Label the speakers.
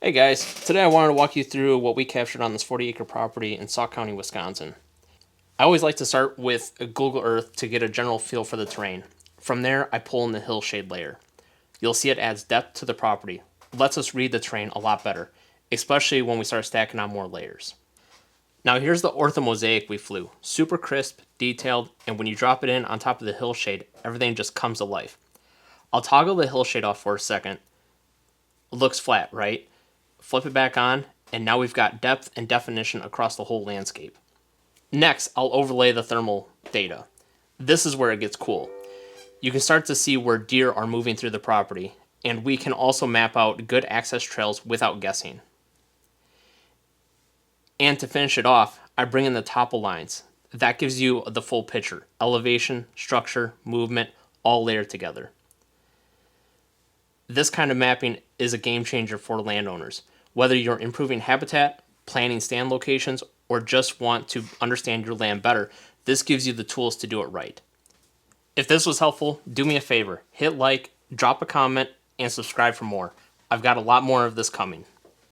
Speaker 1: Hey guys, today I wanted to walk you through what we captured on this 40-acre property in Sauk County, Wisconsin. I always like to start with a Google Earth to get a general feel for the terrain. From there, I pull in the hillshade layer. You'll see it adds depth to the property. It lets us read the terrain a lot better, especially when we start stacking on more layers. Now here's the orthomosaic we flew. Super crisp, detailed, and when you drop it in on top of the hillshade, everything just comes to life. I'll toggle the hillshade off for a second. It looks flat, right? Flip it back on, and now we've got depth and definition across the whole landscape. Next, I'll overlay the thermal data. This is where it gets cool. You can start to see where deer are moving through the property, and we can also map out good access trails without guessing. And to finish it off, I bring in the topo lines. That gives you the full picture. Elevation, structure, movement, all layered together. This kind of mapping is a game changer for landowners. Whether you're improving habitat, planning stand locations, or just want to understand your land better, this gives you the tools to do it right. If this was helpful, do me a favor, hit like, drop a comment, and subscribe for more. I've got a lot more of this coming.